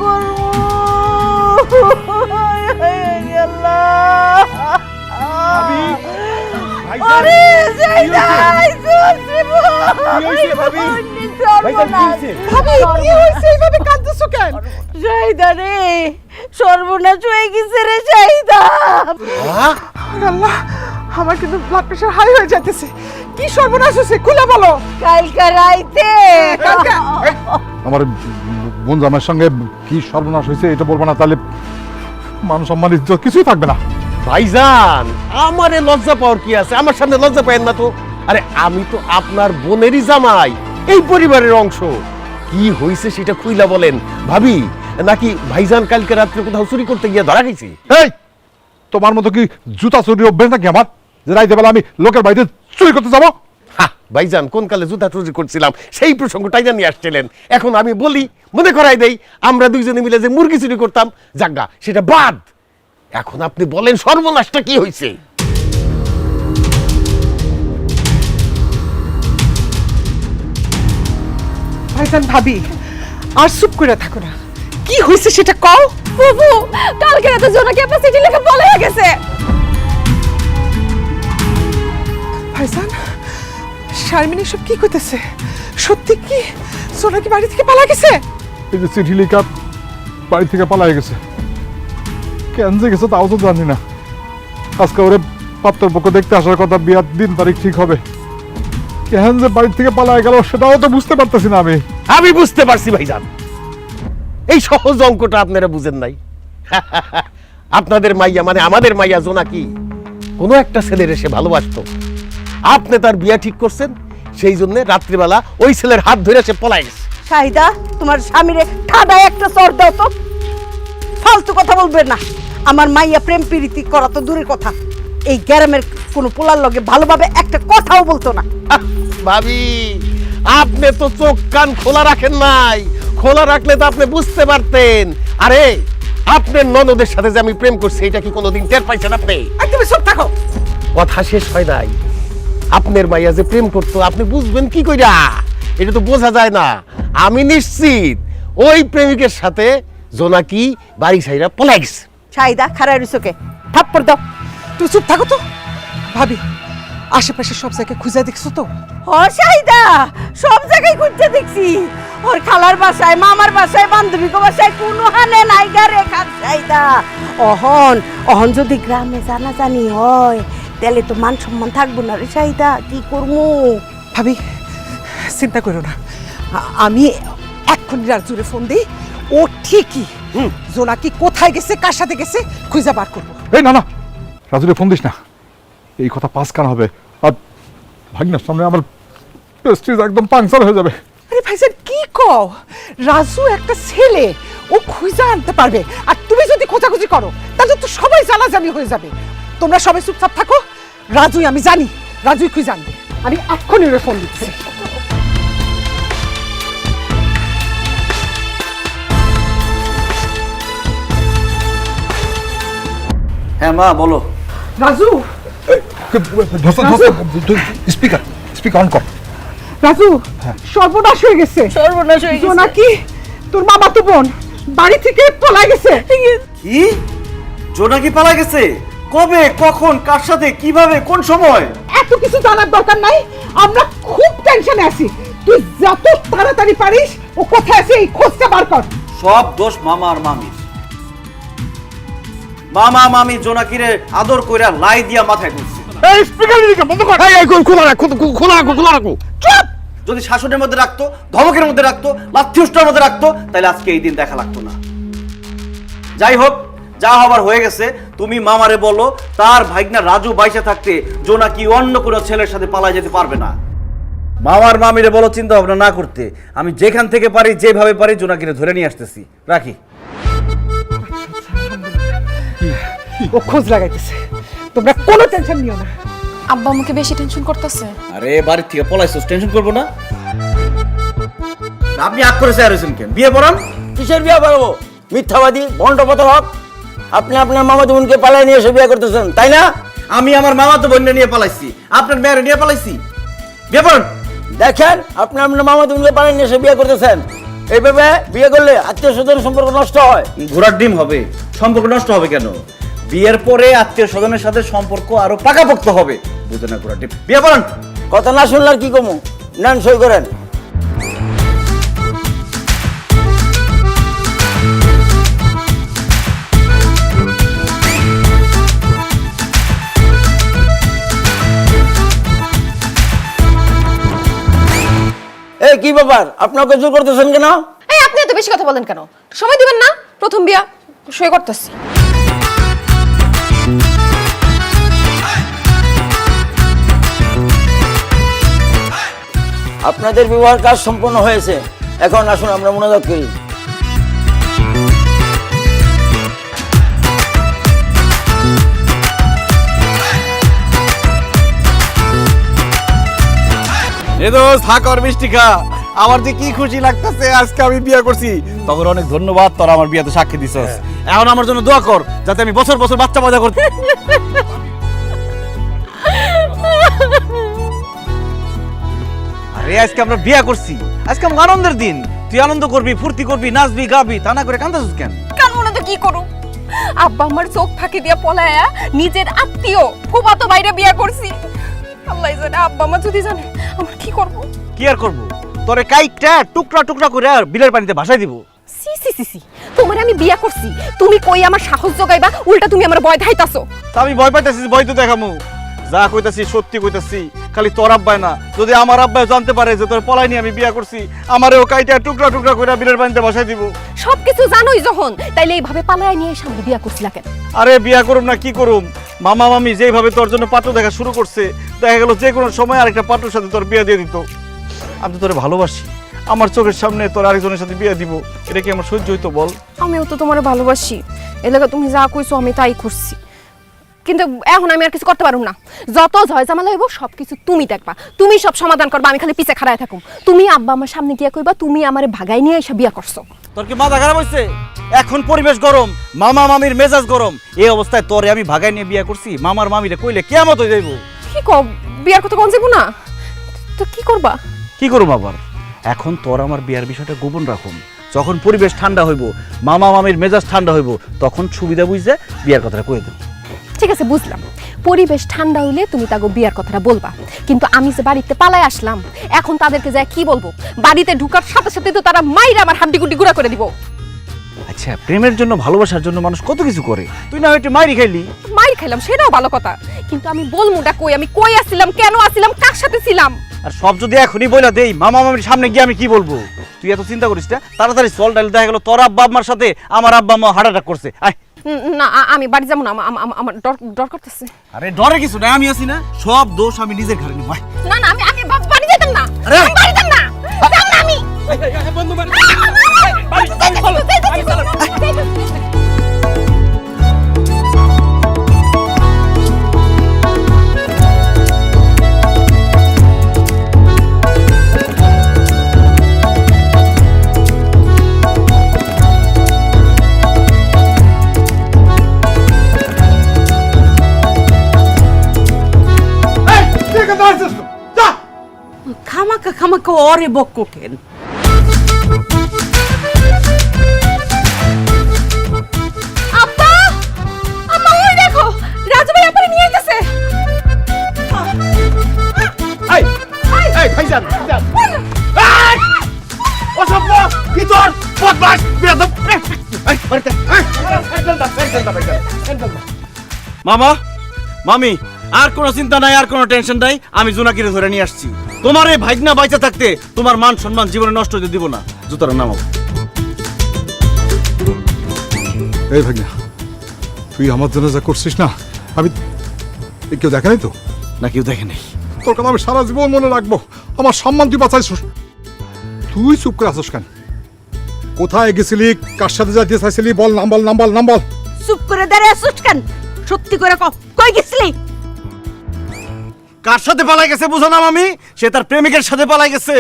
করবো? আল্লাহ! আরে Zaida, Zaida রে, সর্বনাশ হয়ে গেছে রে জাইদা। আল্লাহ, আমার কিন্তু ব্লাড প্রেশার হাই হয়ে যাইতেছে। কি সর্বনাশ হয়েছে খুলে বলো। কালকে রাইতে আমার বোন জামাইয়ের সঙ্গে কি সর্বনাশ হয়েছে এটা বলবো না, তাহলে মান সম্মান ইজ্জত কিছুই থাকবে না। ভাইজান, আমারে লজ্জা পাওয়ার কি আছে? আমার সামনে লজ্জা পায়েন না তো। আরে আমি তো আপনার বোনেরই জামাই, এই পরিবারের অংশ। কি হয়েছে সেটা খুইলা বলেন। ভাবি নাকি ভাইজান কালকে রাত্রে কোথাও চুরি করতে গিয়ে ধরা খাইছি? এই তোমার মতো কি জুতা চুরি অভ্যেস নাকি আমার, যে রাইতে বেলা আমি লোকের বাড়িতে চুরি করতে যাবো? ভাইজান কোন কালে জুতা চুরি করছিলাম সেই প্রসঙ্গটাই জানিয়ে আসছিলেন। এখন আমি বলি, মনে করাই দেই, আমরা দুইজনে মিলে যে মুরগি চুরি করতাম, জাগা সেটা বাদ। এখন আপনি বলেন সর্বনাশটা কি হয়েছে? ভাইজান ভাবি, আর চুপ করে থাকো না। কি হয়েছে সেটা কও। ফুফু, কালকে রাতে জোনাকি আপনার চিঠি লিখে পলাইয়া গেছে। ভাইজান, শারমিন সব কি কইতেছে? সত্যি কি জোনাকি বাড়ি থেকে পালা গেছে? এই যে চিঠি লিখা বাড়ি থেকে পালাই গেছে, কেন যে গেছে তাও তো জানি না। আজকে ওরে পাত্রপক্ষ দেখতে আসার কথা, বিয়ার দিন তারিখ ঠিক হবে। কেন যে বাড়ি থেকে পালাই গেল সেটাও তো বুঝতে পারতেছি না আমি। আমি বুঝতে পারছি ভাইজান, এই সহজ অঙ্কটা আপনারা বুঝেন নাই। আপনাদের মাইয়া মানে আমাদের মাইয়া জোনাকি কোনো একটা ছেলের এসে ভালোবাসতো, আপনি তার বিয়া ঠিক করছেন, সেই জন্য রাত্রিবেলা ওই ছেলের হাত ধরে সে পলাই গেছে। শাহিদা, তোমার স্বামীরে ঠাডায় একটা চড় দাও তো। ফালতু কথা বলবে না। আমার মাইয়া প্রেম প্রীতি করা তো দূরের কথা, এই গ্রামের কোনো পোলার লগে ভালোভাবে একটা কথাও বলতো না। ভাবি, আপনি তো চোখ কান খোলা রাখেন নাই। খোলা রাখলে তো আপনি বুঝতে পারতেন। আরে আপনার ননদের সাথে যে আমি প্রেম করছি, এটা কি কোনোদিন টের পাইছেন আপনি? আর তুমি চুপ থাকো। কথা শেষ হয় নাই। আপনার মাইয়া যে প্রেম করতো আপনি বুঝবেন কি কইরা? এটা তো বোঝা যায় না। আমি নিশ্চিত ওই প্রেমিকের সাথে জোনাকি বাড়ি ছাইরা পলাই গেছে। শাহিদা, খারাই রুসোকে থাপ্পড় দাও। তুই চুপ থাকো তো। ভাবি, আশেপাশে সব জায়গায় খুঁজে দেখছো তো? ও শাহিদা, সব জায়গায় খুঁজতে দেখছি। ওর খালার বাসায়, মামার বাসায়, বান্ধবীকে বাসায়, কোনো হানে নাই গা রেখা শাহিদা। অহন যদি গ্রামে জানাজানি হয়, তাহলে তো মান সম্মান থাকবো না রে শাহিদা। কি করবো? ভাবি, চিন্তা করো না। আমি এক্ষুনি রাজুরে ফোন দিই। ও ঠিকই জোনাকি কোথায় গেছে, কার সাথে গেছে খুঁজে বার করবো। এই না না, রাজুরে ফোন দিস না, এই কথা পাস কান হবে। আর ভাগনার সামনে আমার প্রেস্টিজ একদম পাংচার হয়ে যাবে। আরে ভাইজান, কি কও? রাজু একটা ছেলে, ও খুঁজে আনতে পারবে। আর তুমি যদি খোঁজাখুঁজি করো তাহলে তো সবাই জানাজানি হয়ে যাবে। তোমরা সবাই চুপচাপ থাকো। রাজুই, আমি জানি রাজুই খুঁজে আনবে। আমি এক্ষুনি ওরে ফোন দিচ্ছি। হ্যাঁ মা, বলো। রাজু, স্পিকার স্পিকার অন কর। রাজু, সর্বনাশ হয়ে গেছে। সর্বনাশ হয়ে গেছে। জোনাকি, তোর মামা তো বোন, বাড়ি থেকে পলাই গেছে। কি? জোনাকি পালা গেছে? কবে, কখন, কার সাথে, কিভাবে, কোন সময়? এত কিছু জানার দরকার নাই। আমরা খুব টেনশনে আছি। তুই যত তাড়াতাড়ি পারিস ও কোথায় আছে এই খোঁজটা বার কর। সব দোষ মামা আর মামির। মামা মামি জোনাকিরে আদর কইরা লাই দিয়া মাথায় তুলছে। এই স্পিকার দিকে বন্ধ কর। এই খোলা রাখো, খোলা রাখো, খোলা রাখো। চুপ! যদি শাসনের মধ্যে রাখতো, ধমকের মধ্যে রাখতো, লাথিউষ্টার মধ্যে রাখতো, তাহলে আজকে এই দিন দেখা লাগতো না। যাই হোক, যা হবার হয়ে গেছে। তুমি মামারে বলো তার ভাইগনা রাজু বাইসে থাকতে জোনাকি অন্য কোনো ছেলের সাথে পালায় যেতে পারবে না। মামার মামিরে বলো চিন্তা ভাবনা না করতে। আমি যেখান থেকে পারি, যেভাবে পারি জোনাকিরে ধরে নিয়ে আসতেছি। রাখি। ও খোঁজ লাগাইতেছে, তোমরা কোনো টেনশন নিও না। আব্বা আমাকে বেশি টেনশন করতেছে। আরে বাড়ির থেকে পলাইছস, টেনশন করবো না। আপনি আগ করে চেয়ার হয়েছেন কেন? বিয়ে পড়ান। কিসের বিয়ে পড়াবো? মিথ্যাবাদী ভণ্ড হক। আপনি আপনার মামাতো বোনকে পালাই নিয়ে এসে বিয়ে করতেছেন, তাই না? আমি আমার মামাতো বোনকে নিয়ে পালাইছি, আপনার মেয়ের নিয়ে পালাইছি। বিয়ে পড়ান। দেখেন, আপনি আপনার মামাতো বোনকে পালাই নিয়ে এসে বিয়ে করতেছেন। এইভাবে বিয়ে করলে আত্মীয় স্বজনের সম্পর্ক নষ্ট হয়। ঘোড়ার ডিম হবে, সম্পর্ক নষ্ট হবে কেন? বিয়ের পরে আত্মীয় স্বজনের সাথে সম্পর্ক আরো পাকাপোক্ত হবে। বুঝে না ঘোড়ার ডিম, বিয়ে করেন। কথা না শুনলে আর কি কমু? নেন সই করেন। এই কি ব্যাপার, আপনাকে জোর করতেছেন কেন? এই আপনি এত বেশি কথা বলেন কেন? সময় দিবেন না? প্রথম বিয়া, সই করতেছি। আপনাদের বিবাহের কাজ সম্পন্ন হয়েছে, এখন আসুন আমরা মোনাজাত করি। এ দোস্ত থাক আর মিষ্টি খা। আমার যে কি খুশি লাগতেছে আজকে আমি বিয়ে করছি। তোর অনেক ধন্যবাদ, তোর আমার বিয়েতে সাক্ষী দিছস। এখন আমার জন্য দোয়া কর যাতে আমি বছর বছর বাচ্চা পয়দা করতে। আরে আজকে আমরা বিয়ে করছি, আজকে আমার আনন্দের দিন। তুই আনন্দ করবি, ফুর্তি করবি, নাচবি, গাবি, তা না করে কান্দাছিস কেন? কারণ তো কি করু, আব্বা আমার চোখ ফাঁকি দিয়া পলায়া নিজের আত্মীয় ফুফাতো বাইরে বিয়া করছি। আল্লাহ জানে, আব্বা মা যদি জানে আমার কি করব। কি আর করবো, তোরে কাইটটা টুকরা টুকরা করে আর বিলের পানিতে ভাসাই দিব। সি সি সি সি, তোমার আমি বিয়া করছি, তুমি কই আমার সাহস জোগাইবা, উল্টা তুমি আমার ভয় দেখাইতাছো। তা আমি ভয় পাইতেছি, ভয় তো দেখামু। যা কইতাছি সত্যি কইতাছি, খালি তোর আব্বাই না, যদি আমার আব্বাই জানতে পারে যে তোর পলাই নিয়ে আমি বিয়া করছি, আমারেও কাইটা টুকরা টুকরা করে বিলের পানিতে ভাসাই দিব। সবকিছু জানোই যখন, তাইলে এইভাবে পালায় নিয়ে সামনে বিয়া করছিলা কেন? আরে বিয়া করুম না কি করুম, মামা মামি যেভাবে তোর জন্য পাত্র দেখা শুরু করছে, দেখা গেল যে কোনো সময় আরেকটা পাত্রের সাথে তোর বিয়ে দিয়ে দিত। আমি তো তোরে ভালোবাসি, আমার চোখের সামনে তোর আরেকজনের সাথে বিয়ে দিব, এটা কি আমার সহ্য হইতো বল? আমিও তো তোমার ভালোবাসি, এলাকা তুমি যা কইছো আমি তাই করছি, কিন্তু এখন আমি আর কিছু করতে পারুম না। যত ঝয় ঝামেলা হইব সবকিছু তুমি দেখবা, তুমি সব সমাধান করবা, আমি খালি পিছে খাড়ায় থাকুম। তুমি আব্বা আমার সামনে গিয়া কইবা তুমি আমারে ভাগাই নিয়ে এসে বিয়া করছো। তোর কি মাথা খারাপ হইছে? এখন পরিবেশ গরম, মামা মামির মেজাজ গরম, এই অবস্থায় তোরে আমি ভাগাই নিয়ে বিয়া করছি, মামার মামিরে কইলে কিয়ামত হয়ে যাইব। কি কও, বিয়ার কথা কোন যাবো না তো কি করবা? কি করব আবার? এখন তোর আমার বিয়ার বিষয়টা গোপন রাখুন, যখন পরিবেশ ঠান্ডা হইব, মামা মামির মেজাজ ঠান্ডা হইব, তখন সুবিধা বুঝে বিয়ার কথাটা কয়ে দেব। ঠিক আছে, বুঝলাম। পরিবেশ ঠান্ডা হইলে তুমি তাকে বিয়ার কথাটা বলবা, কিন্তু আমি যে বাড়িতে পালাই আসলাম, এখন তাদেরকে যায় কি বলবো? বাড়িতে ঢুকার সাথে সাথে তো তারা মাইরা আমার হাড্ডি গুড্ডি গুঁড়া করে দিব। আচ্ছা, প্রেমের জন্য ভালোবাসার জন্য মানুষ কত কিছু করে, তুই না হয়তো মাইরি খাইলি। মাইর খাইলাম সেটাও ভালো কথা, কিন্তু আমি বলমুটা কই, আমি কই আসছিলাম, কেন আসছিলাম, কার সাথে ছিলাম? আর সব যদি এখনই বইলা দেই, মামা মামির সামনে গিয়ে আমি কি বলবো? তুই এত চিন্তা করিস না, তাড়াতাড়ি চল, ডাইলে দেখা গেল তোর আব্বা আম্মার সাথে আমার আব্বা আম্মা হার্ট অ্যাটাক করছে। আয়। না, আমি বাড়ি যাবো না, আমার ডর করতেছে। আরে ডরে কিছু না, আমি আছি না, সব দোষ আমি নিজের ঘরে নিব। না না, আমি বাড়ি যেতাম না, আমি বাড়ি যেতাম না, যাম না আমি। বন্ধু বাড়ি খামাকা খামাকা ওরে বক কোকেন। আব্বা, আম্মা ওই দেখো, রাজু ভাই আপনারে নিয়ে আইতাছে। এই এই ভাইজান, ভাইজান, এই অসভ্য, কি তোর বদমাশ বেয়াদব। এই বাড়িতে মামা মামি, আর কোনো চিন্তা নাই, আর কোনো টেনশন নাই, আমি জোনাকিরে ধরে নিয়ে আসছি। তোমার এই ভাইগনা বাইচা থাকতে তোমার মান সম্মান জীবনে নষ্ট হতে দিব না। জুতার নামাও। এই ভাগ্না, তুই আমার জন্য যা করছিস না, আমি কেউ দেখে নাই তো? না, কেউ দেখে নেই। তোর কথা আমি সারা জীবন মনে রাখবো, আমার সম্মান তুই বাঁচাইছিস। তুই চুপ করে আসিস কেন? কোথায় গেছিলি, কার সাথে যাইতে চাইছিলি? বল, নাম বল, নাম বল, নাম বল। চুপ করে দাঁড়িয়ে আসুস কেন? সত্যি করে কই গেছিলি? কার সাথে পালাই গেছে বুঝো না মামি? সে তার প্রেমিকের সাথে পালাই গেছে।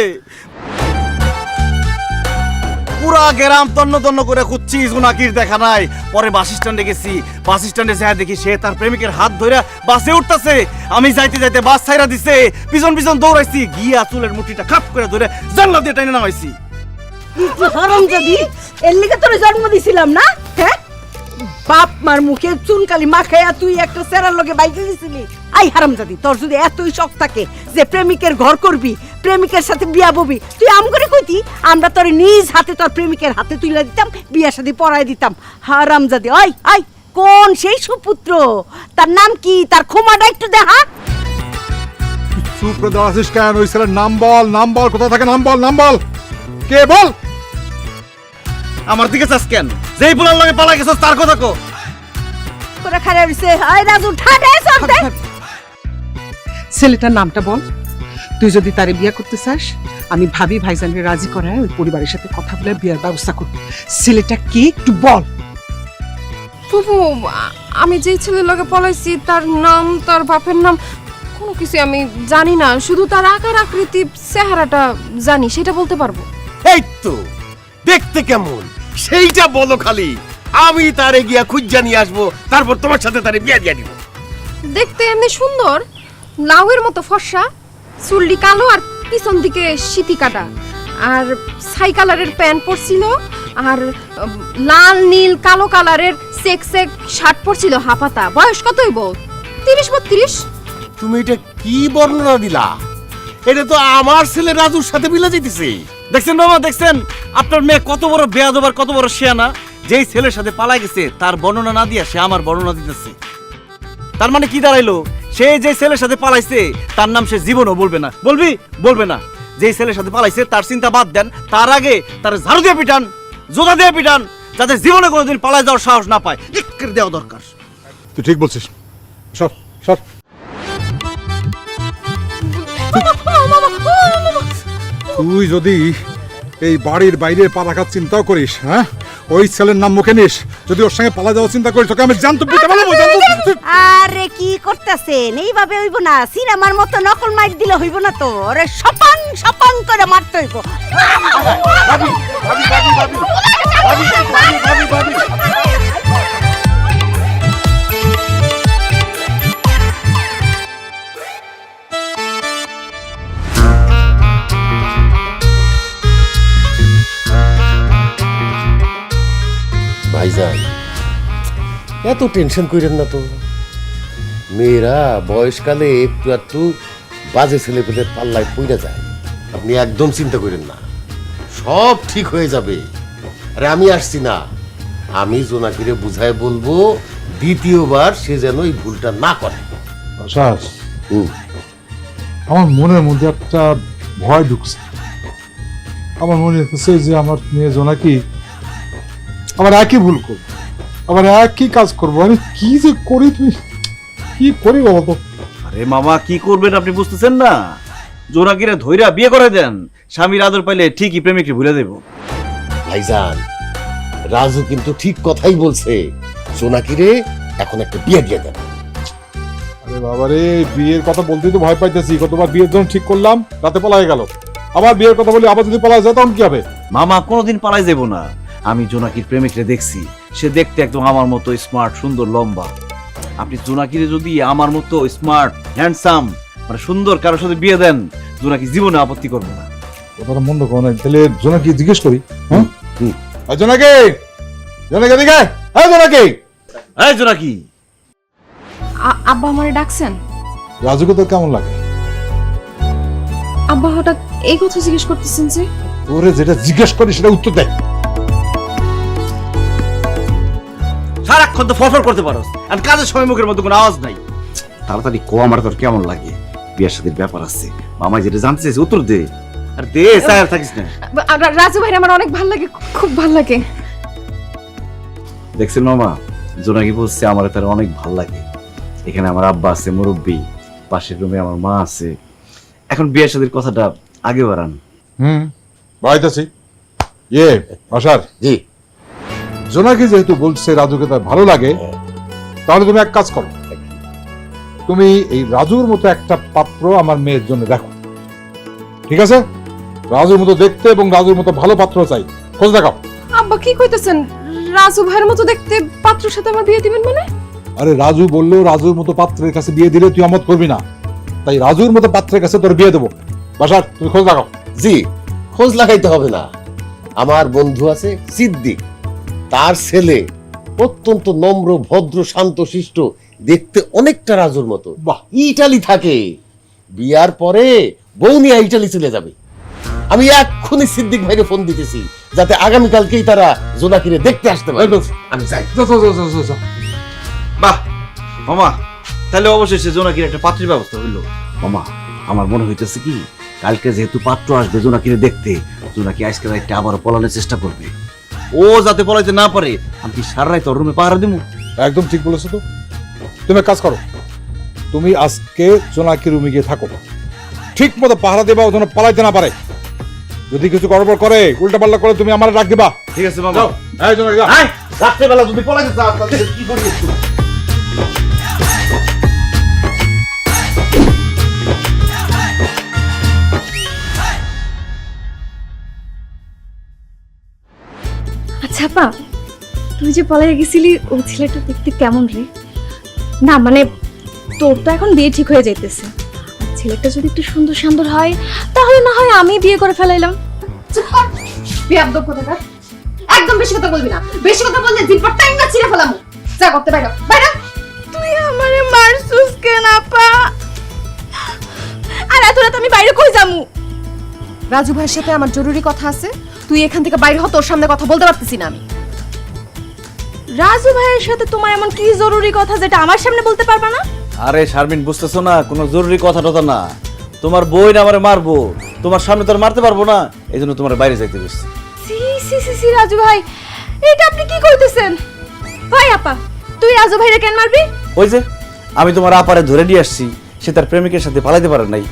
পুরা গ্রাম তন্ন তন্ন করে খুঁজছি, জোনাকির দেখা নাই। পরে বাস স্ট্যান্ডে গেছি, বাস স্ট্যান্ডে যা দেখি সে তার প্রেমিকের হাত ধরে বাসে উঠতেছে। আমি যাইতে যাইতে বাস ছাইরা দিছে, পিছন পিছন দৌড়াইছি, গিয়া চুলের মুঠিটা খাপ করে ধরে জানলা দিয়ে টেনে নামাইছি। হারামজাদি, এর লিগে তোর জন্ম দিছিলাম না? হ্যাঁ, বাপ মার মুখে চুনকালি মাখাইয়া তুই একটা সেরার লগে বাইকে গেছিলি। আই হারামজাদি, তোর যদি এতই শখ থাকে যে প্রেমিকের ঘর করবি, প্রেমিকের সাথে বিয়া ববি, তুই আম করে কইতি আমরা তোর নিজ হাতে তোর প্রেমিকের হাতে তুলে দিতাম, বিয়ার সাথে পড়াই দিতাম। হারামজাদি, আই আই, কোন সেই সুপুত্র? তার নাম কি? তার খোমাটা একটু দেখা। চুপ করে দাঁড়াছিস কেন? ওই ছেলের নাম বল, নাম বল, কোথায় থাকে নাম বল, নাম বল। কে বল? আমার দিকে চাস কেন? যেই পোলার লগে পালা গেছস তার কথা কো। করে খারে হইছে। আই রাজু, ঠাডে চলতে। ছেলেটার নামটা বল। তুই যদি তারে বিয়ে করতে চাস, আমি ভাবি ভাইজানকে রাজি করায় ওই পরিবারের সাথে কথা বলে বিয়ের ব্যবস্থা করব। ছেলেটা কি একটু বল। ফুফু, আমি যেই ছেলের লগে পলাইছি তার নাম, তার বাপের নাম কোনো কিছু আমি জানি না, শুধু তার আকার আকৃতি চেহারাটা জানি, সেটা বলতে পারবো। এই তো দেখতে কেমন সেইটা বলো খালি, আমি তারে গিয়া খুঁজা নিয়ে আসবো, তারপর তোমার সাথে তারে বিয়া দিয়া দিব। দেখতে এমনি সুন্দর, লাউয়ের মতো ফর্সা, চুলটি কালো আর পিছন দিকে সিটি কাটা, আর ছাই কালারের প্যান্ট পরছিল, আর লাল নীল কালো কালারের চেক চেক শার্ট পরছিল হাফাতা। বয়স কত হইব? 30-32। তুমি এটা কি বর্ণনা দিলা? এটা তো আমার ছেলে রাজুর সাথে মিলে যেতেছে। দেখছেন বাবা, দেখছেন আপনার মেয়ে কত বড় বেয়াদব আর কত বড় শিয়ানা। যেই ছেলের সাথে পালাই গেছে তার বর্ণনা না দিয়া সে আমার বর্ণনা দিতেছে। তার মানে কি দাঁড়াইলো? সে যে ছেলের সাথে পালাইছে তার নাম সে জীবনও বলবে না। বলবি? বলবে না। যেই ছেলের সাথে পালাইছে তার চিন্তা বাদ দেন, তার আগে তার ঝাড়ু দিয়ে পিটান, জোতা দিয়ে পিটান, যাতে জীবনে কোনোদিন পালাই যাওয়ার সাহস না পায়। ইক্কের দেওয়া দরকার। তুই ঠিক বলছিস। সর সর। তুই যদি এই বাড়ির বাইরে পা রাখার চিন্তাও করিস, হ্যাঁ, ওই ছেলের নাম মুখে নিস, যদি ওর সঙ্গে পালা যাওয়ার চিন্তা করিস, তোকে আমি জানতো পিঠে বানাবো, জানতো। আরে কি করতেছেন? এইভাবে হইব না, সিনেমার মতো নকল মাইর দিলে হইব না তো, ওরে সপাং সপাং করে মারতে হইব। ভাইজান, এত টেনশন করেন না তো। মেয়েরা বয়সকালে একটু একটু বাজে ছেলেপেলের পাল্লায় পড়ে যায়। আপনি একদম চিন্তা করেন না, সব ঠিক হয়ে যাবে। আরে আমি আসছি না, আমি জোনাকিরে বুঝায় বলবো দ্বিতীয়বার সে যেন এই ভুলটা না করে। আশাস, হুম, আমার মনের মধ্যে একটা ভয় ঢুকছে। আমার মনে হচ্ছে যে আমার মেয়ে জোনাকি আবার একই ভুল করবো, আবার একই কাজ করবো। আমি কি যে করি, তুই কি করি বলো তো? আরে মামা, কি করবেন আপনি বুঝতেছেন না? জোনাকিরে ধইরা বিয়ে করে দেন, স্বামীর আদর পাইলে ঠিকই প্রেমিককে ভুলে দেব। ভাইজান, রাজু কিন্তু ঠিক কথাই বলছে। জোনাকিরে এখন একটা বিয়ে দিয়ে দেন। আরে বাবারে, বিয়ের কথা বলতেই তো ভয় পাইতেছি। কতবার বিয়ের জন্য ঠিক করলাম, রাতে পালাই গেল। আবার বিয়ের কথা বলি, আবার যদি পালা যায় তখন কি হবে? মামা, কোনোদিন পালাই যাব না। আমি জোনাকির প্রেমিকরে দেখছি, সে দেখতে একদম আমার মতো স্মার্ট, সুন্দর, লম্বা। আপনি জোনাকিরে যদি আমার মতো স্মার্ট, হ্যান্ডসাম, মানে সুন্দর কারোর সাথে বিয়ে দেন, জোনাকি জীবনে আপত্তি করবে না। কথাটা মন্দ করো না। তাহলে জোনাকি জিজ্ঞেস করি। হ্যাঁ, জোনাকি, জোনাকি এদিকে। হ্যাঁ জোনাকি। এই জোনাকি, আব্বা আমারে ডাকছেন? রাজুকে তোর কেমন লাগে? আব্বা হঠাৎ এই কথা জিজ্ঞেস করতেছেন যে? তোরে যেটা জিজ্ঞেস করি সেটা উত্তর দেয়। সারাক্ষণ তো ফরফর করতে পারো, আর কাজের সময় মুখের মধ্যে কোনো আওয়াজ নাই। তাড়াতাড়ি কো, আমার তোর কেমন লাগে? বিয়ের সাথে ব্যাপার আছে, মামা যেটা জানতে চাইছে উত্তর দে। আর দে, স্যার থাকিস না। রাজু ভাই আমার অনেক ভালো লাগে, খুব ভালো লাগে। দেখছেন মামা, জোনাকি বলছে আমার তার অনেক ভালো লাগে। এখানে আমার আব্বা আছে, মুরব্বী, পাশের রুমে আমার মা আছে। এখন বিয়ের সাথে কথাটা আগে বাড়ান। বাড়াইতেছি। ইয়ে আশার, জি, জোনাকি যেহেতু বলছে রাজুকে তার ভালো লাগে, তাহলে তুমি এক কাজ করো, তুমি এই রাজুর মতো একটা পাত্র আমার মেয়ের জন্য দেখো, ঠিক আছে? রাজুর মতো দেখতে এবং রাজুর মতো ভালো পাত্র চাই, খোঁজ দেখাও। আব্বা কি কইতেছেন? রাজু ভাইয়ের মতো দেখতে পাত্রের সাথে আমার বিয়ে দিবেন মানে? আরে রাজু বললো রাজুর মতো পাত্রের কাছে বিয়ে দিলে তুই আমত করবি না, তাই রাজুর মতো পাত্রের কাছে তোর বিয়ে দেবো। বাসার, তুমি খোঁজ লাগাও। জি, খোঁজ লাগাইতে হবে না, আমার বন্ধু আছে সিদ্দিক, তার ছেলে অত্যন্ত নম্র, ভদ্র, শান্ত শিষ্ট, দেখতে অনেকটা রাজুর মতো। বাহ। ইটালি থাকে, বিয়ার পরে বউ নিয়ে ইটালি চলে যাবে। আমি এক্ষুনি সিদ্দিক ভাইকে ফোন দিতেছি যাতে আগামীকালকেই তারা জোনাকিরে দেখতে আসতে পারে। আমি যাই। বাহ মামা, তাহলে অবশেষে জোনাকির একটা পাত্রীর ব্যবস্থা হইলো। মামা আমার মনে হইতেছে কি, কালকে যেহেতু পাত্র আসবে জোনাকিরে দেখতে, জোনাকি আজকে রাইতে আবারও পলানোর চেষ্টা করবে। ও যাতে পলাইতে না পারে, আমি কি সারা রাত ওর রুমে পাহারা দিব? একদম ঠিক বলেছো তো। তুমি এক কাজ করো, তুমি আজকে জোনাকি রুমে গিয়ে থাকো, ঠিক মতো পাহারা দেবা, ও যেন পালাইতে না পারে। যদি কিছু গড়বড় করে, উল্টা পাল্টা করে, তুমি আমার ডাক দিবা। ঠিক আছে মামা। যাও, এই জোনাকি যা। রাত্রেবেলা যদি পলাইতে চাও তাহলে কি করি একটু? আচ্ছা আপা, তুই যে পলাই গেছিলি ও ছেলেটা দেখতে কেমন রে? না মানে তোর তো এখন বিয়ে ঠিক হয়ে যাইতেছে, আর ছেলেটা যদি একটু সুন্দর সুন্দর হয় তাহলে না হয় আমি বিয়ে করে ফেলাইলাম। চুপ কর, বেয়াদব কোথাকার। একদম বেশি কথা বলবি না, বেশি কথা বললে জিভটা টাইম না ছিঁড়ে ফেলামু। যা করতে বাইরে বাইরে। তুই আমারে মারছুস কেন আপা? আর এত রাত আমি বাইরে কই যামু? রাজু ভাইয়ের সাথে আমার জরুরি কথা আছে, তুই এখান থেকে বাইরে হ, তোর সামনে কথা বলতে পারতেছি না আমি। রাজু ভাইয়ের সাথে তোমার এমন কি জরুরি কথা যেটা আমার সামনে বলতে পারবা না? আরে শারমিন, বুঝতেছো না? কোনো জরুরি কথা টথা না। তোমার বই না আমারে মারবো, তোমার সামনে তো আর মারতে পারবো না, এই জন্য তোমার বাইরে যাইতে বসছি। সি সি সি সি রাজু ভাই, এটা আপনি কি কইতেছেন? ভাই আপা, তুই রাজু ভাইরে কেন মারবি? ওই যে আমি তোমার আপারে ধরে নিয়ে আসছি, সে তার প্রেমিকের সাথে পালাইতে পারে নাই।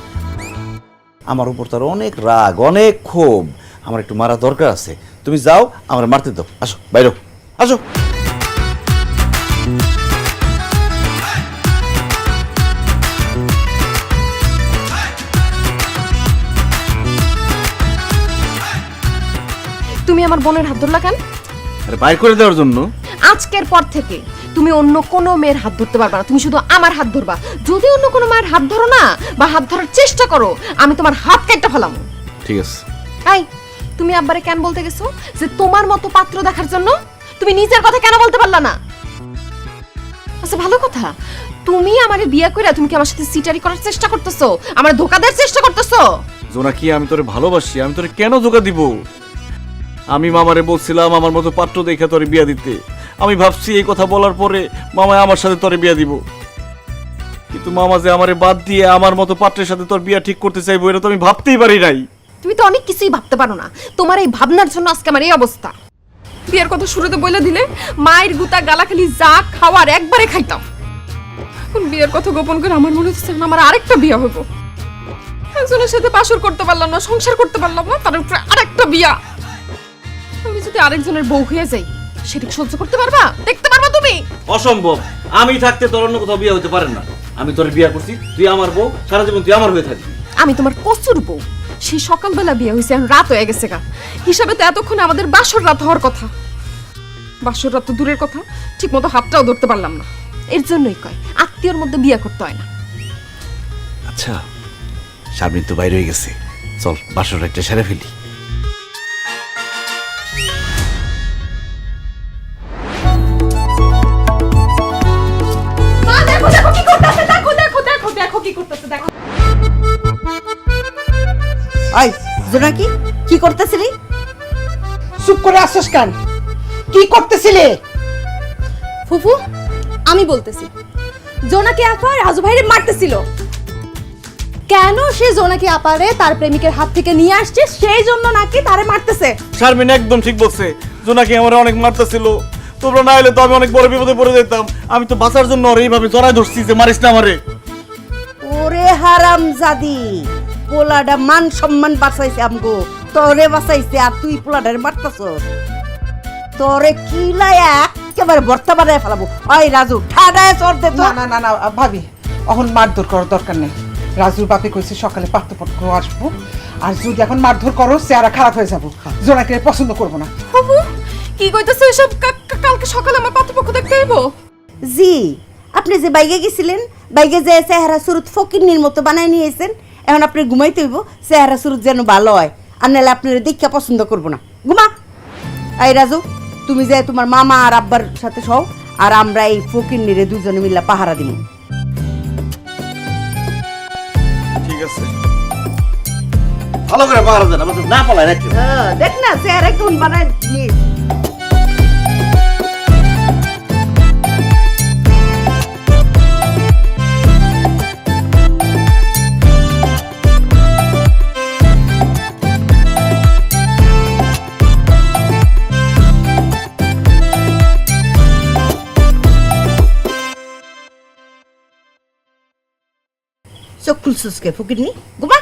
আমার উপর তার অনেক রাগ, অনেক ক্ষোভ, আমার একটু মারা দরকার আছে। তুমি যাও, আমার মারতে দাও। আসো বাইরে, আসো। তুমি আমার বোনের হাত ধরলা কেন? আরে বাইর করে দেওয়ার জন্য। আজকের পর থেকে তুমি অন্য কোনো মেয়ের হাত ধরতে পারবা না, তুমি শুধু আমার হাত ধরবা। যদি অন্য কোনো মায়ের হাত ধরো না বা হাত ধরার চেষ্টা করো, আমি তোমার হাত কেটে ফেলামু। ঠিক আছে। এই, তুমি আব্বারে কেন বলতে গেছো যে তোমার মতো পাত্র দেখার জন্য? তুমি নিজের কথা কেন বলতে পারলা না? আচ্ছা ভালো কথা, তুমি আমারে বিয়ে কইরা তুমি কি আমার সাথে সিটারি করার চেষ্টা করতেছো, আমার ধোকা দেওয়ার চেষ্টা করতেছো? জোনাকি, আমি তোরে ভালোবাসি, আমি তোরে কেন ধোকা দিব? আমি মামারে বলছিলাম আমার মতো পাত্র দেখে তোরে বিয়া দিতে। আমি ভাবছি এই কথা বলার পরে মামা আমার সাথে তোরে বিয়া দিব, কিন্তু মামা যে আমারে বাদ দিয়ে আমার মতো পাত্রের সাথে তোর বিয়া ঠিক করতে চাইবো, এটা তো আমি ভাবতেই পারি নাই। তুমি তো অনেক কিছুই ভাবতে পারো না, তোমার এই ভাবনার জন্য আজকে আমার এই অবস্থা। বিয়ের কথা শুরুতে বলে দিলে মায়ের গুতা গালাখালি যা খাওয়ার একবারে খাইতাম। এখন বিয়ের কথা গোপন করে আমার মনে হচ্ছে আমার আরেকটা বিয়ে হইব। একজনের সাথে বাসর করতে পারলাম না, সংসার করতে পারলাম না, তার উপরে আরেকটা বিয়া। আমি যদি আরেকজনের বউ হয়ে যাই, সেটা সহ্য করতে পারবা? দেখতে পারবা তুমি? অসম্ভব। আমি থাকতে তোর অন্য কোথাও বিয়ে হতে পারে না। আমি তোর বিয়া করছি, তুই আমার বউ, সারা জীবন তুই আমার হয়ে থাকবি। আমি তোমার কচুর বউ। সেই সকালবেলা বিয়ে হয়েছে, এখন রাত হয়ে গেছে গা। হিসাবে তো এতক্ষণে আমাদের বাসর রাত হওয়ার কথা। বাসর রাত তো দূরের কথা, ঠিক মতো হাতটাও ধরতে পারলাম না। এর জন্যই কয় আত্মীয়র মধ্যে বিয়ে করতে হয় না। আচ্ছা, শারমিন তো বাইরে হয়ে গেছে, চল বাসর একটা সেরে ফেলি। দেখো দেখো কি করতেছে, দেখো দেখো দেখো দেখো কি করতেছে, দেখো। ওই জোনাকি, কি করতেছিলি? চুপ করে আসছস কেন? কি করতেছিলে? ফুফু, আমি বলতেছি, জোনাকি আপা রাজু ভাইরে মারতেছিল। কেন সে জোনাকি আপারে তার প্রেমিকের হাত থেকে নিয়ে আসছে, সেই জন্য নাকি তারে মারতেছে। শারমিন একদম ঠিক বলছে, জোনাকি আমার অনেক মারতেছিল। তোমরা না এলে তো আমি অনেক বড় বিপদে পড়ে যেতাম। আমি তো বাঁচার জন্য ওর এইভাবে জড়ায় ধরছি যে মারিস না আমারে। ওরে হারামজাদি, পোলাডা মান সম্মান বাঁচাইছে আমগো, তোরে বাঁচাইছে, আর তুই পোলাডারে মারতাছস। তোরে কি লায়া একেবারে ভর্তা বানায় ফেলাবো। ওই রাজু, ঠাডায় চর দে তো। না না না না ভাবি, এখন মারধর করার দরকার নেই। রাজুর বাপে কইছে সকালে পাত্রপক্ষ আসবো, আর যদি এখন মারধর করো চেহারা খারাপ হয়ে যাবো। জোনাকিরে পছন্দ করবো না। ফুফু কি কইতাছে এসব? কালকে সকালে আমার পাত্রপক্ষ দেখতে আইবো? জি, আপনি যে বাইকে গেছিলেন, বাইকে যে চেহারা সুরত ফকিন্নির মতো বানায় নিয়েছেন, এখন আপনি ঘুমাইতে হইব চেহারা সুরত যেন ভালো হয়, আর নাহলে আপনার দীক্ষা পছন্দ করবো না। ঘুমা। এই রাজু, তুমি যে তোমার মামা আর আব্বার সাথে সও, আর আমরা এই ফকিন্নিরে দুজনে মিলে পাহারা দিব। ঠিক আছে। ভালো করে পাহারা দেন, আমরা তো না পালাই রাখি। দেখ না চেহারা কেমন বানায় দিস। চোখ খুলছিস কে ফকিন্নি? ঘুমা।